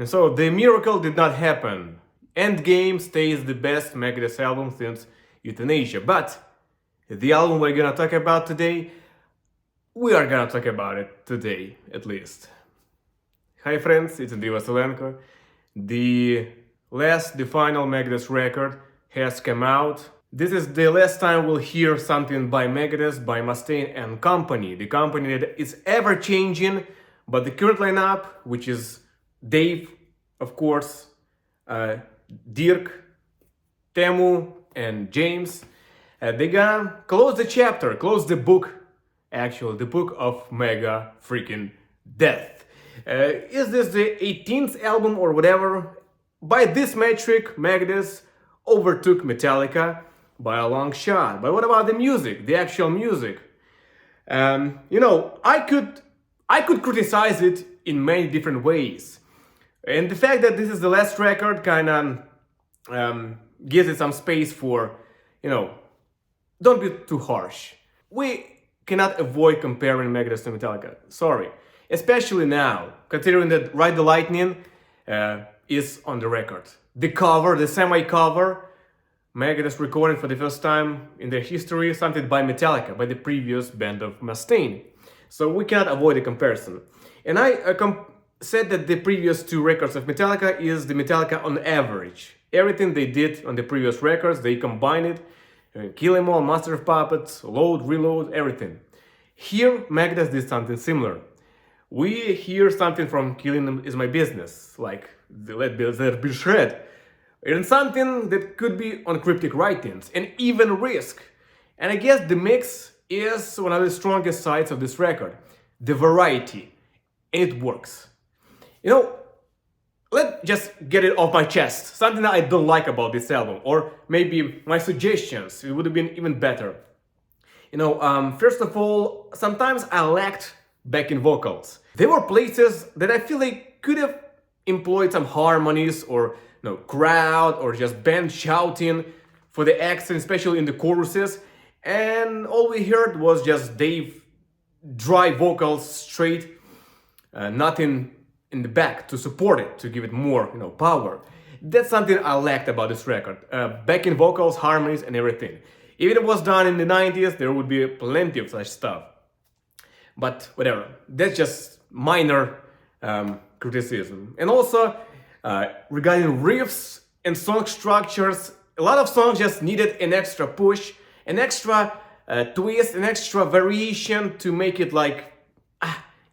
And so the miracle did not happen. Endgame stays the best Megadeth album since Euthanasia. But the album we're gonna talk about today, we are gonna talk about it today, at least. Hi friends, it's Andriy Vasylenko. The final Megadeth record has come out. This is the last time we'll hear something by Megadeth, by Mustaine and company. The company that is ever changing, but the current lineup, which is Dave, of course, Dirk, Teemu, and James, they gonna close the chapter, close the book, actually, the book of Mega freaking Death. Is this the 18th album or whatever? By this metric, Megadeth overtook Metallica by a long shot. But what about the music, the actual music? I could criticize it in many different ways. And the fact that this is the last record kind of gives it some space for, don't be too harsh. We cannot avoid comparing Megadeth to Metallica. Sorry. Especially now, considering that Ride the Lightning is on the record. The cover, the semi-cover, Megadeth recorded for the first time in their history something by Metallica, by the previous band of Mustaine. So we cannot avoid a comparison. And I said that the previous two records of Metallica is the Metallica on average. Everything they did on the previous records, they combined it. Kill 'Em All, Master of Puppets, Load, Reload, everything. Here, Megadeth did something similar. We hear something from Killing Them Is My Business, like the Let There Be Shred, and something that could be on Cryptic Writings, and even Risk. And I guess the mix is one of the strongest sides of this record, the variety, and it works. Let's just get it off my chest, something that I don't like about this album, or maybe my suggestions, it would have been even better. First of all, sometimes I lacked backing vocals. There were places that I feel like could have employed some harmonies or crowd or just band shouting for the accent, especially in the choruses. And all we heard was just Dave dry vocals straight, nothing in the back to support it, to give it more power. That's something I lacked about this record. Backing vocals, harmonies, and everything. If it was done in the 90s, there would be plenty of such stuff. But whatever, that's just minor criticism. And also, regarding riffs and song structures, a lot of songs just needed an extra push, an extra twist, an extra variation to make it like,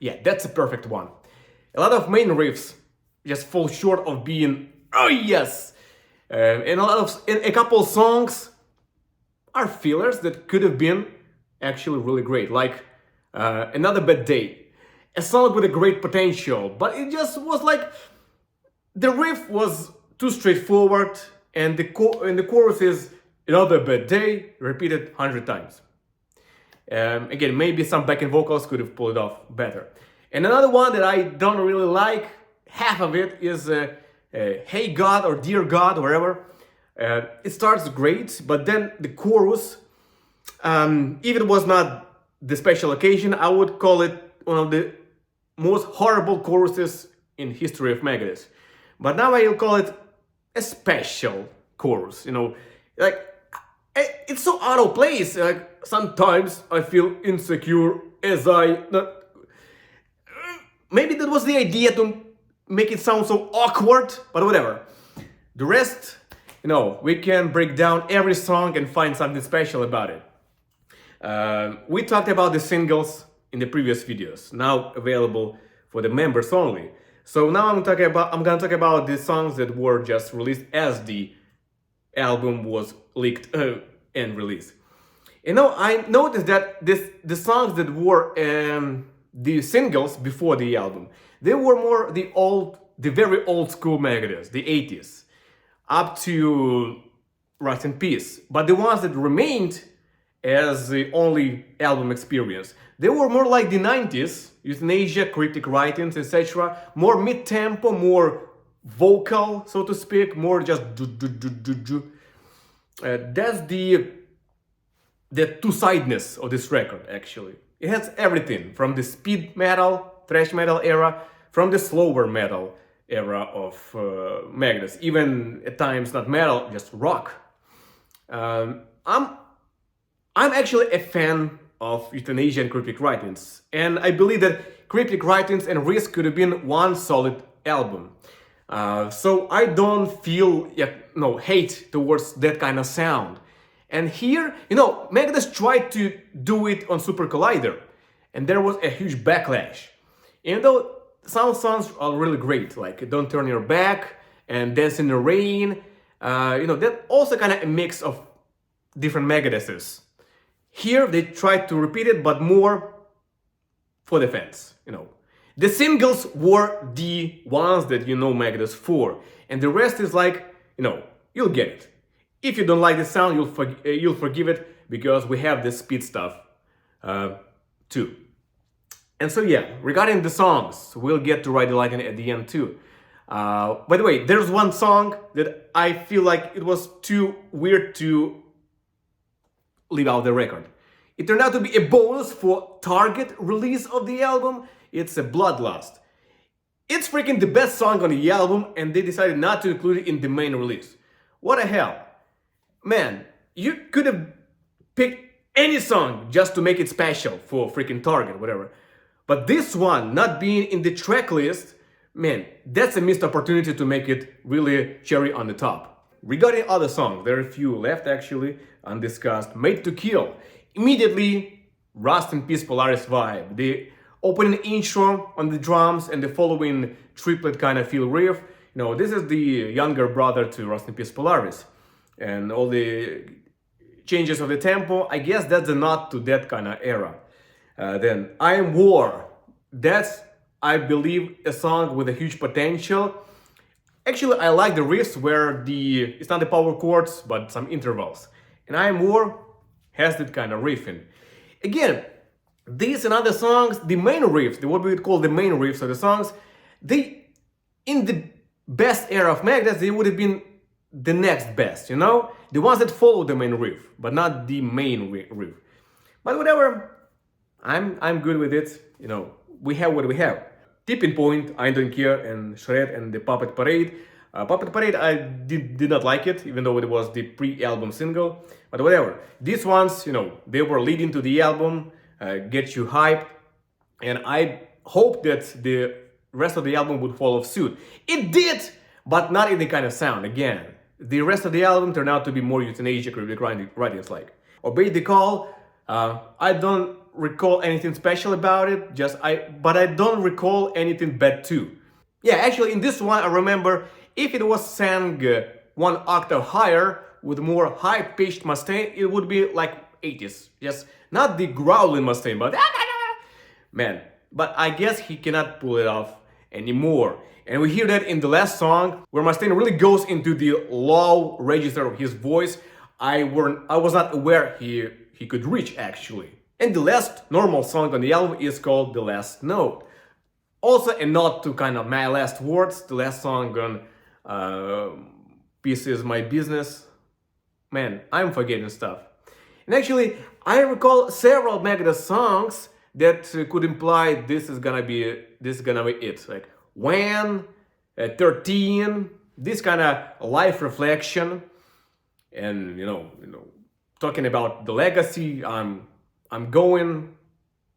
yeah, that's a perfect one. A lot of main riffs just fall short of being, oh yes! And a couple songs are fillers that could have been actually really great, like Another Bad Day, a song with a great potential, but it just was like the riff was too straightforward, and the chorus is Another Bad Day repeated 100 times. Again, maybe some backing vocals could have pulled it off better. And another one that I don't really like, half of it, is Hey God or Dear God, wherever. It starts great, but then the chorus, if it was not the special occasion, I would call it one of the most horrible choruses in history of Megadeth. But now I'll call it a special chorus, like it's so out of place. Like sometimes I feel insecure as maybe that was the idea to make it sound so awkward, but whatever. The rest, we can break down every song and find something special about it. We talked about the singles in the previous videos, now available for the members only. So now I'm gonna talk about the songs that were just released as the album was leaked and released. I noticed that the songs that were the singles before the album, they were more the very old school Megadeth, the 80s, up to Rust in Peace. But the ones that remained as the only album experience, they were more like the 90s, Euthanasia, Cryptic Writings, etc. More mid-tempo, more vocal, so to speak, more just do. That's the two-sideness of this record, actually. It has everything from the speed metal, thrash metal era, from the slower metal, era of Megadeth, even at times not metal, just rock. Um, I'm I'm actually a fan of euthanasia and cryptic writings, and I believe that cryptic writings and risk could have been one solid album. So I don't feel no hate towards that kind of sound. And here, Megadeth tried to do it on Super Collider, and there was a huge backlash. Even though some songs are really great, like "Don't Turn Your Back" and "Dance in the Rain," that also kind of a mix of different Megadeths. Here they tried to repeat it, but more for the fans. The singles were the ones that Megadeth for, and the rest is like, you'll get it. If you don't like the sound, you'll forgive it because we have the speed stuff too. And so yeah, regarding the songs, we'll get to Ride the Lightning at the end too. By the way, there's one song that I feel like it was too weird to leave out the record. It turned out to be a bonus for Target release of the album. It's a Bloodlust. It's freaking the best song on the album, and they decided not to include it in the main release. What the hell? Man, you could have picked any song just to make it special for freaking Target, whatever. But this one, not being in the track list, man, that's a missed opportunity to make it really cherry on the top. Regarding other songs, there are a few left actually undiscussed. Made to Kill. Immediately, Rust in Peace Polaris vibe. The opening intro on the drums and the following triplet kind of feel riff. This is the younger brother to Rust in Peace Polaris. And all the changes of the tempo, I guess that's a nod to that kind of era. Then I Am War. That's, I believe, a song with a huge potential. Actually, I like the riffs where it's not the power chords, but some intervals. And I Am War has that kind of riffing. Again, these and other songs, the main riffs, what we would call the main riffs of the songs, in the best era of Megadeth, they would have been the next best, The ones that follow the main riff, but not the main riff. But whatever, I'm good with it, we have what we have. Tipping Point, I Don't Care, and Shred, and the Puppet Parade. Puppet Parade, I did not like it, even though it was the pre-album single. But whatever. These ones, they were leading to the album, get you hyped. And I hope that the rest of the album would follow suit. It did, but not in the kind of sound. Again, the rest of the album turned out to be more euthanasia, cryptic writings like. Obey the Call, I don't recall anything special about it, but I don't recall anything bad too. Yeah, actually in this one I remember if it was sang one octave higher with more high-pitched Mustaine, it would be like 80s. Just not the growling Mustaine, but man, but I guess he cannot pull it off anymore. And we hear that in the last song where Mustaine really goes into the low register of his voice. I was not aware he could reach actually. And the last normal song on the album is called The Last Note. Also a nod to kind of My Last Words, the last song on Peace Is My Business. Man, I'm forgetting stuff. And actually, I recall several Megadeth songs that could imply this is gonna be it. Like When, 13, this kind of life reflection, and talking about the legacy. I'm going,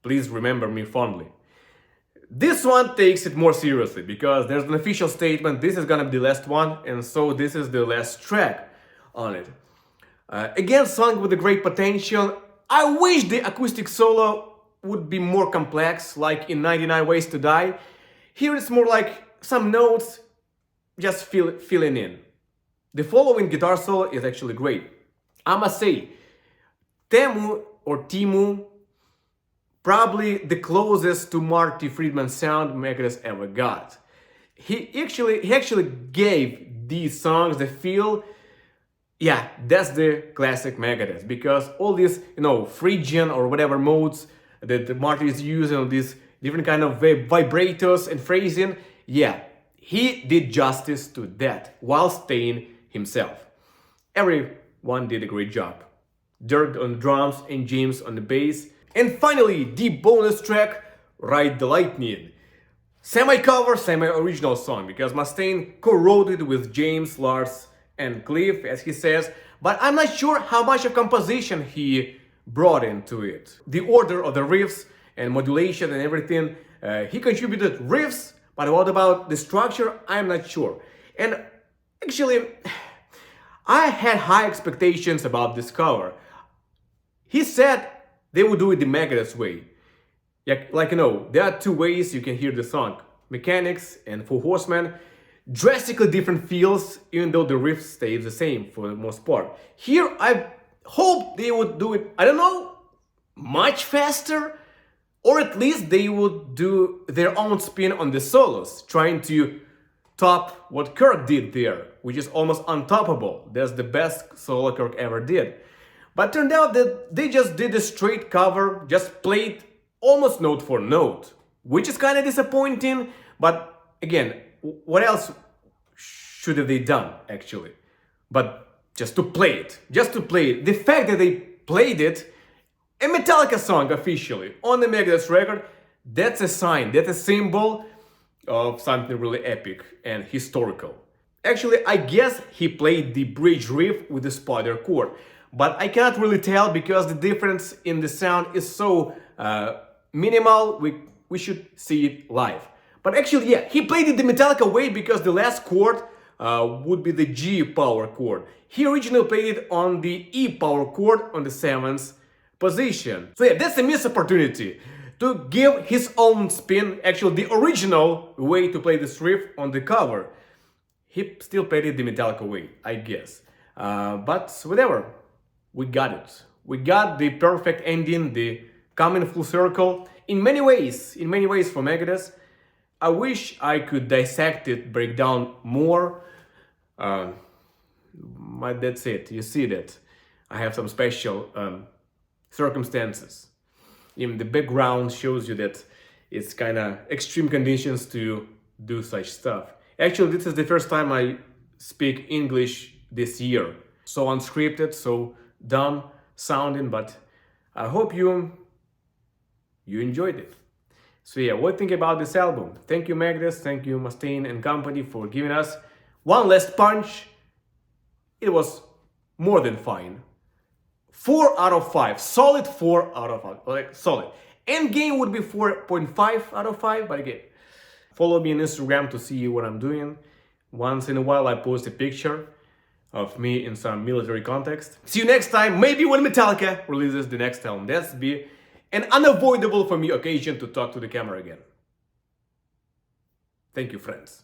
please remember me fondly. This one takes it more seriously because there's an official statement, this is gonna be the last one, and so this is the last track on it. Again, song with a great potential. I wish the acoustic solo would be more complex, like in 99 Ways to Die. Here it's more like some notes just filling in. The following guitar solo is actually great. I must say, Timu, probably the closest to Marty Friedman sound Megadeth ever got. He actually gave these songs the feel, yeah, that's the classic Megadeth, because all these, Phrygian or whatever modes that Marty is using, these different kind of vibrators and phrasing, yeah, he did justice to that while staying himself. Everyone did a great job. Dirk on the drums and James on the bass. And finally, the bonus track, Ride the Lightning. semi-cover, semi-original song, because Mustaine co-wrote it with James, Lars, and Cliff, as he says, but I'm not sure how much of composition he brought into it. The order of the riffs and modulation and everything, he contributed riffs, but what about the structure? I'm not sure. And actually, I had high expectations about this cover. He said they would do it the Megadeth way. Yeah, like, there are two ways you can hear the song. Mechanics and Four Horsemen. Drastically different feels, even though the riff stays the same for the most part. Here, I hope they would do it, I don't know, much faster, or at least they would do their own spin on the solos, trying to top what Kirk did there, which is almost untoppable. That's the best solo Kirk ever did. But turned out that they just did a straight cover, just played almost note for note, which is kind of disappointing, but again, what else should have they done, actually? But just to play it. The fact that they played it, a Metallica song officially, on the Megadeth record, that's a sign, that's a symbol of something really epic and historical. Actually, I guess he played the bridge riff with the spider chord, but I cannot really tell because the difference in the sound is so minimal, we should see it live. But actually, yeah, he played it the Metallica way because the last chord would be the G power chord. He originally played it on the E power chord on the 7th position. So yeah, that's a missed opportunity to give his own spin, actually the original way to play this riff on the cover. He still played it the Metallica way, I guess. But whatever, we got it. We got the perfect ending, the coming full circle, in many ways for Megadeth. I wish I could dissect it, break down more, but that's it, you see that. I have some special circumstances. Even the background shows you that it's kind of extreme conditions to do such stuff. Actually, this is the first time I speak English this year. So unscripted, so dumb sounding, but I hope you enjoyed it. So yeah, what do you think about this album? Thank you Megadeth, thank you Mustaine and company for giving us one last punch. It was more than fine. 4 out of 5, solid 4 out of 5, like solid. Endgame would be 4.5 out of 5, but again, follow me on Instagram to see what I'm doing. Once in a while I post a picture of me in some military context. See you next time, maybe when Metallica releases the next album. That's be an unavoidable for me occasion to talk to the camera again. Thank you, friends.